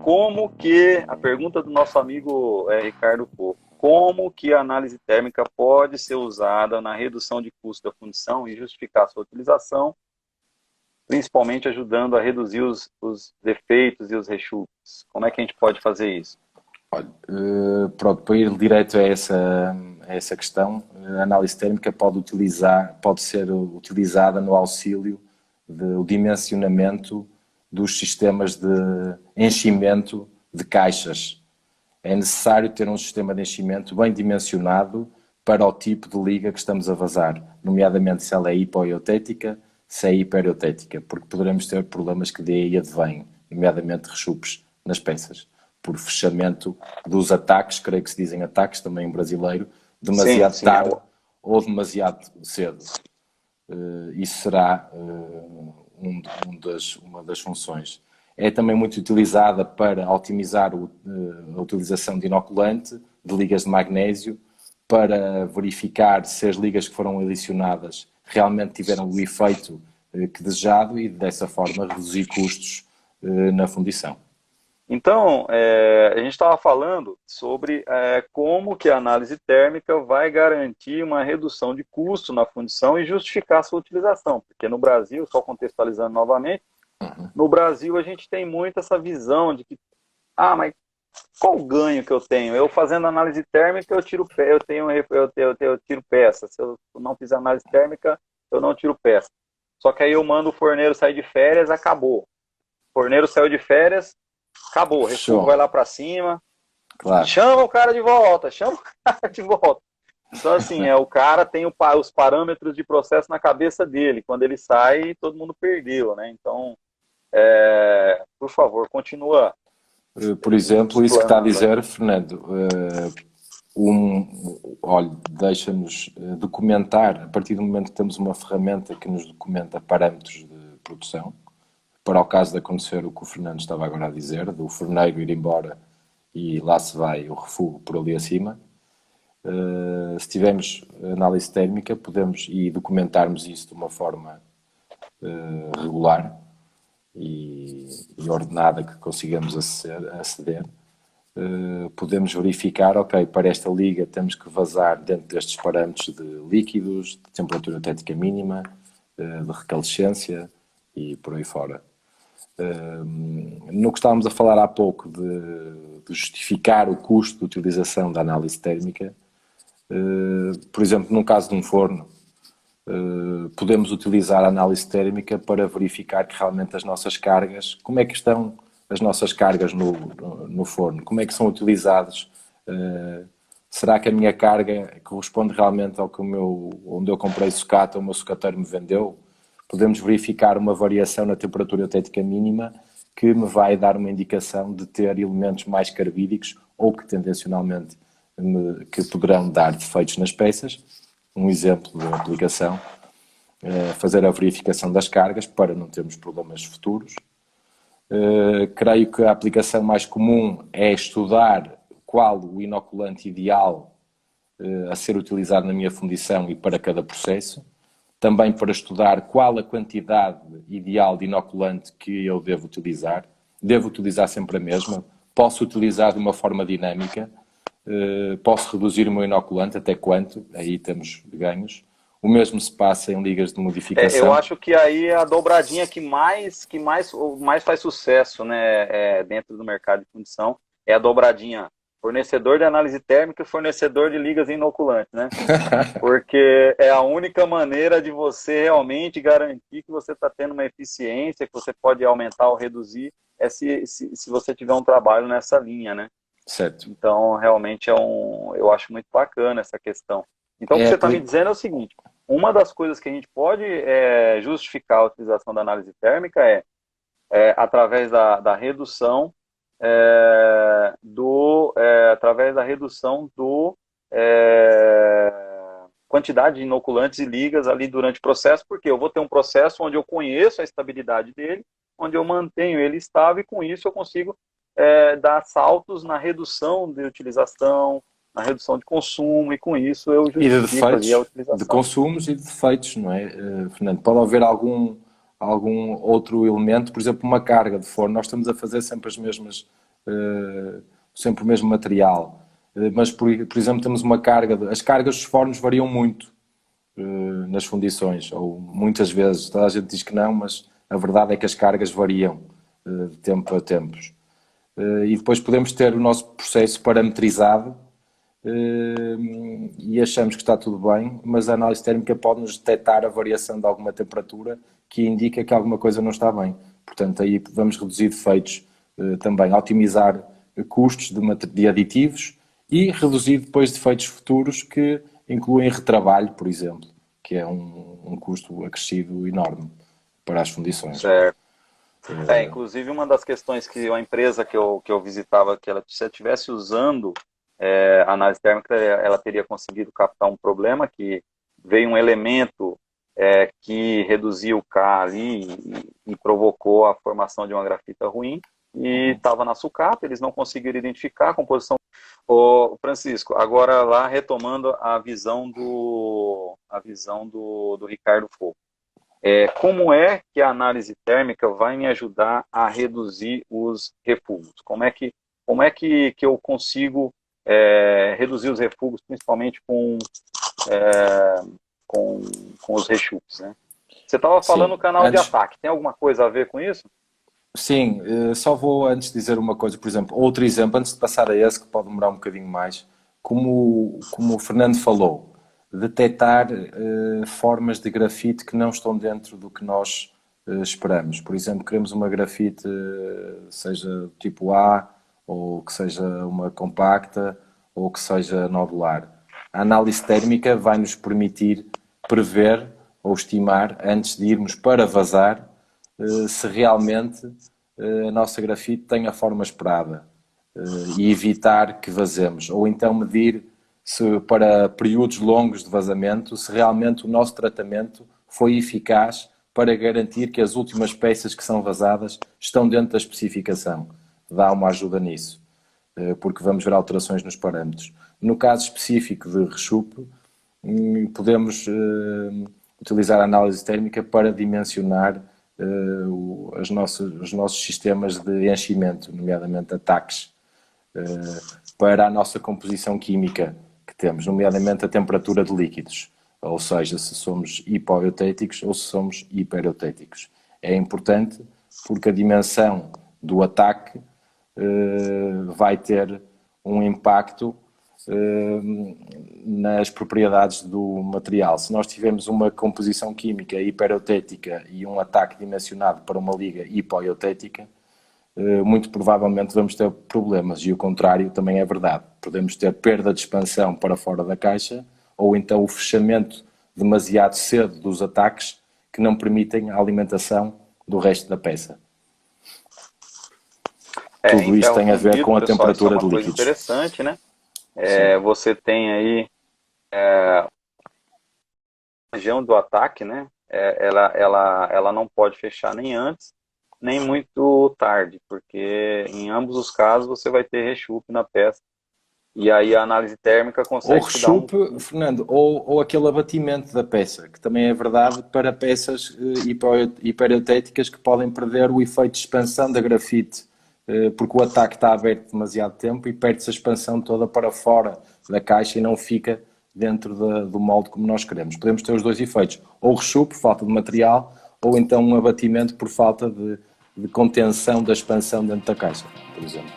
Como que, a pergunta do nosso amigo Ricardo Coco, como que a análise térmica pode ser usada na redução de custo da fundição e justificar a sua utilização, principalmente ajudando a reduzir os defeitos e os rechupes? Como é que a gente pode fazer isso? Olha, pronto, para ir direto a essa questão, a análise térmica pode ser utilizada no auxílio do dimensionamento dos sistemas de enchimento de caixas. É necessário ter um sistema de enchimento bem dimensionado para o tipo de liga que estamos a vazar, nomeadamente se ela é hipoeutética, se é hipereotética, porque poderemos ter problemas que daí advêm, nomeadamente rechupes nas peças, por fechamento dos ataques, creio que se dizem ataques também em brasileiro, Sim, demasiado sim. tarde ou demasiado cedo. Isso será uma das funções. É também muito utilizada para otimizar a utilização de inoculante, de ligas de magnésio, para verificar se as ligas que foram adicionadas realmente tiveram o efeito que desejado e dessa forma reduzir custos na fundição. Então, a gente estava falando sobre como que a análise térmica vai garantir uma redução de custo na fundição e justificar a sua utilização, porque no Brasil, só contextualizando novamente, no Brasil a gente tem muito essa visão de que, mas qual o ganho que eu tenho? Eu fazendo análise térmica, eu tiro eu tiro peça. Se eu não fizer análise térmica, eu não tiro peça. Só que aí eu mando o forneiro sair de férias, acabou. O forneiro saiu de férias, acabou. O refugo vai lá para cima. Claro. Chama o cara de volta, chama o cara de volta. Então, assim, o cara tem os parâmetros de processo na cabeça dele. Quando ele sai, todo mundo perdeu, né? Então, por favor, continua. Por exemplo, isso que está a dizer, Fernando, olha, deixa-nos documentar, a partir do momento que temos uma ferramenta que nos documenta parâmetros de produção, para o caso de acontecer o que o Fernando estava agora a dizer, do forneiro ir embora e lá se vai o refúgio por ali acima, se tivermos análise térmica, podemos e documentarmos isso de uma forma regular e ordenada que consigamos aceder, podemos verificar, ok, para esta liga temos que vazar dentro destes parâmetros de líquidos, de temperatura tética mínima, de recalescência e por aí fora. No que estávamos a falar há pouco de justificar o custo de utilização da análise térmica, por exemplo, no caso de um forno, podemos utilizar a análise térmica para verificar que realmente as nossas cargas, como é que estão as nossas cargas no forno, como é que são utilizados, será que a minha carga corresponde realmente ao que onde eu comprei sucata, o meu sucateiro me vendeu? Podemos verificar uma variação na temperatura eutética mínima que me vai dar uma indicação de ter elementos mais carbídicos ou que tendencionalmente que poderão dar defeitos nas peças. Um exemplo de aplicação, fazer a verificação das cargas para não termos problemas futuros. Creio que a aplicação mais comum é estudar qual o inoculante ideal a ser utilizado na minha fundição e para cada processo. Também para estudar qual a quantidade ideal de inoculante que eu devo utilizar. Devo utilizar sempre a mesma. Posso utilizar de uma forma dinâmica. Posso reduzir o meu inoculante até quanto? Aí temos ganhos. O mesmo se passa em ligas de modificação. Eu acho que aí é a dobradinha que mais faz sucesso, né, dentro do mercado de fundição é a dobradinha fornecedor de análise térmica e fornecedor de ligas inoculantes, né? Porque é a única maneira de você realmente garantir que você está tendo uma eficiência, que você pode aumentar ou reduzir, se você tiver um trabalho nessa linha, né? Certo. Então, realmente eu acho muito bacana essa questão. Então, o que você está me dizendo é o seguinte, uma das coisas que a gente pode justificar a utilização da análise térmica através da redução através da redução do quantidade de inoculantes e ligas ali durante o processo, porque eu vou ter um processo onde eu conheço a estabilidade dele, onde eu mantenho ele estável e com isso eu consigo dar saltos na redução de utilização, na redução de consumo e com isso eu justifico e de defeitos, a utilização. de consumos e de defeitos, não é, Fernando? Pode haver algum outro elemento, por exemplo, uma carga de forno. Nós estamos a fazer sempre as mesmas, sempre o mesmo material, mas, por exemplo, temos uma carga. As cargas dos fornos variam muito nas fundições, ou muitas vezes. Toda a gente diz que não, mas a verdade é que as cargas variam de tempo a tempos. E depois podemos ter o nosso processo parametrizado e achamos que está tudo bem, mas a análise térmica pode-nos detectar a variação de alguma temperatura que indica que alguma coisa não está bem. Portanto, aí vamos reduzir defeitos também, otimizar custos de aditivos e reduzir depois defeitos futuros que incluem retrabalho, por exemplo, que é um custo acrescido enorme para as fundições. Certo. Inclusive uma das questões que a empresa que eu visitava, que ela, se ela estivesse usando análise térmica, ela teria conseguido captar um problema, que veio um elemento que reduzia o K ali e provocou a formação de uma grafita ruim, e estava na sucata, eles não conseguiram identificar a composição. Ô, Francisco, agora lá retomando a visão do Ricardo Foucault. Como é que a análise térmica vai me ajudar a reduzir os refugos? Como é que eu consigo reduzir os refugos, principalmente com os rechupes, né? Você estava falando no canal de ataque, tem alguma coisa a ver com isso? Sim, só vou antes dizer uma coisa, por exemplo, outro exemplo, antes de passar a esse, que pode demorar um bocadinho mais, como o Fernando falou, detectar formas de grafite que não estão dentro do que nós esperamos. Por exemplo, queremos uma grafite, seja tipo A, ou que seja uma compacta, ou que seja nodular. A análise térmica vai nos permitir prever ou estimar, antes de irmos para vazar, se realmente a nossa grafite tem a forma esperada e evitar que vazemos. Ou então medir se para períodos longos de vazamento, se realmente o nosso tratamento foi eficaz para garantir que as últimas peças que são vazadas estão dentro da especificação. Dá uma ajuda nisso, porque vamos ver alterações nos parâmetros. No caso específico de rechupe, podemos utilizar a análise térmica para dimensionar os nossos sistemas de enchimento, nomeadamente ataques, para a nossa composição química que temos, nomeadamente a temperatura de líquidos, ou seja, se somos hipoeutéticos ou se somos hipereutéticos. É importante porque a dimensão do ataque vai ter um impacto nas propriedades do material. Se nós tivermos uma composição química hipereutética e um ataque dimensionado para uma liga hipoeutética, muito provavelmente vamos ter problemas, e o contrário também é verdade. Podemos ter perda de expansão para fora da caixa, ou então o fechamento demasiado cedo dos ataques que não permitem a alimentação do resto da peça. Tudo então, isto tem a ver com a temperatura de líquidos. Coisa interessante, né? Você tem aí a região do ataque, né? Ela não pode fechar nem antes, nem muito tarde, porque em ambos os casos você vai ter rechupe na peça. E aí a análise térmica consegue ou rechupe, Fernando, ou aquele abatimento da peça, que também é verdade para peças hipereutéticas que podem perder o efeito de expansão da grafite, porque o ataque está aberto demasiado tempo e perde-se a expansão toda para fora da caixa e não fica dentro do molde como nós queremos. Podemos ter os dois efeitos, ou rechupe, falta de material, ou então um abatimento por falta de contenção da expansão dentro da caixa, por exemplo.